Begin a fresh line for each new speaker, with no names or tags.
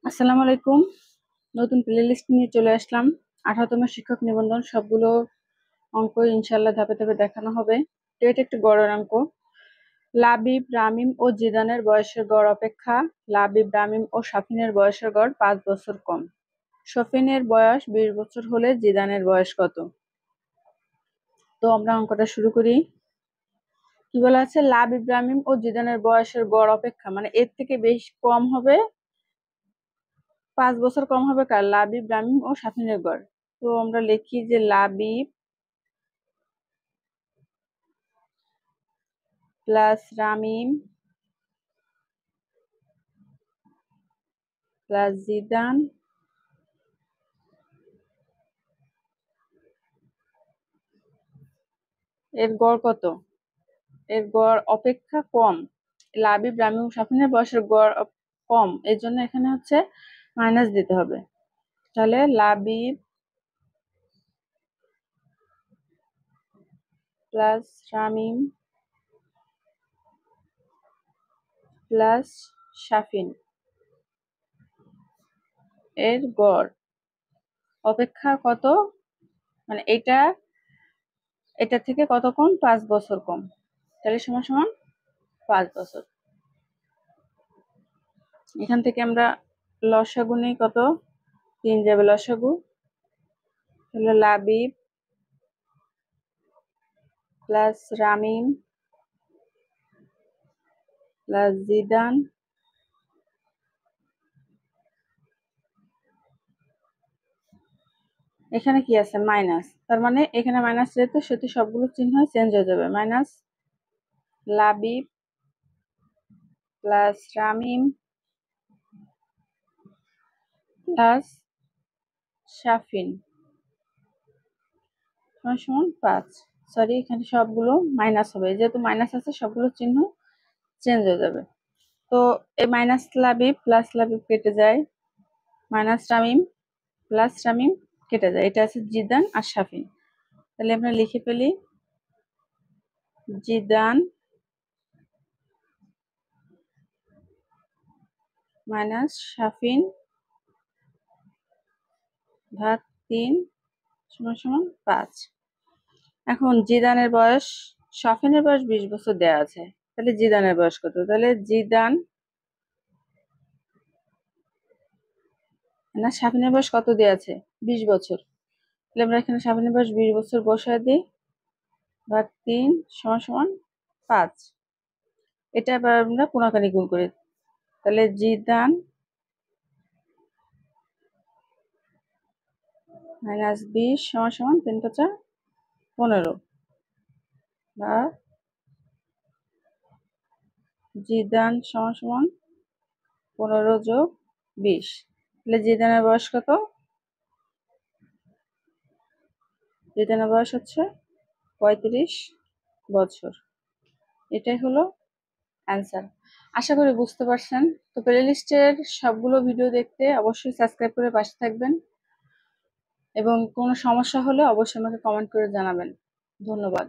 আসসালামু আলাইকুম। নতুন প্লেলিস্ট নিয়ে চলে আসলাম। 18তম শিক্ষক নিবন্ধন সবগুলো অঙ্ক ইনশাল্লাহ ধাপে ধাপে দেখানো হবে। তো এটা একটু গড়ের অঙ্ক। লাবিব, রামিম ও জিদানের বয়সের গড় অপেক্ষা লাবিব, রামিম ও শাফিনের বয়সের গড় 5 বছর কম। শফিনের বয়স 20 বছর হলে জিদানের বয়স কত? তো আমরা অঙ্কটা শুরু করি। কি বলা আছে? লাবিব, রামিম ও জিদানের বয়সের গড় অপেক্ষা মানে এর থেকে বেশি কম হবে, 5 বছর কম হবে কার? লাবিব, রামিম ও শাফিনের গড়। তো আমরা লিখি যে Labib plus Ramim plus Zidane এর গড় কত? এর গড় অপেক্ষা কম। লাবিব, রামিম ও শাফিনের বয়সের গড় কম, এর জন্য এখানে হচ্ছে মাইনাস দিতে হবে। তাহলে লাবিব প্লাস রামিম প্লাস শাফিন এর গড় অপেক্ষা কত, মানে এটা থেকে কত কম? 5 বছর কম। তাহলে সমান সমান 5 বছর। এখান থেকে আমরা লসাগু নেই, কত? 3 যাবে লসাগু। তাহলে Labib plus Ramim plus Zidane এখানে কি আছে? মাইনাস। তার মানে এখানে মাইনাস যেহেতু সেহেতু সবগুলো চিহ্ন চেঞ্জ হয়ে যাবে। Minus Labib plus Ramim plus Shafin সমান সমান 5। সরি, এখানে সবগুলো মাইনাস হবে, যেহেতু মাইনাস আছে সবগুলো চিহ্ন চেঞ্জ হয়ে যাবে। তো এই মাইনাস লাবিব প্লাস লাবিব কেটে যায়, মাইনাস রামিম প্লাস রামিম কেটে যায়। এটা আছে জিদান আর শাফিন। তাহলে আমরা লিখে ফেলি জিদান মাইনাস শাফিন ভাগ 3 সমান সমান 5। এখন জিদানের বয়স, শাফিনের বয়স 20 বছর দেয়া আছে, তাহলে জিদানের বয়স কত? তাহলে জিদান না, শাফিনের বয়স কত দেয়া আছে? 20 বছর। তাহলে আমরা এখানে শাফিনের বয়স 20 বছর বসায় দিই, ভাগ 3 সমান সমান 5। এটা আবার আমরা কোনাকানি গুণ করি। তাহলে জিদান মাইনাস 20 সমান সমান 3 5 15, বা জিদান সমান সমান 15 যোগ 20। তাহলে জিদানের বয়স কত? জিদানের বয়স হচ্ছে 35 বছর। এটাই হলো অ্যান্সার। আশা করি বুঝতে পারছেন। তো প্লেলিস্টের সবগুলো ভিডিও দেখতে অবশ্যই সাবস্ক্রাইব করে পাশে থাকবেন, এবং কোনো সমস্যা হলে অবশ্যই আমাকে কমেন্ট করে জানাবেন। ধন্যবাদ।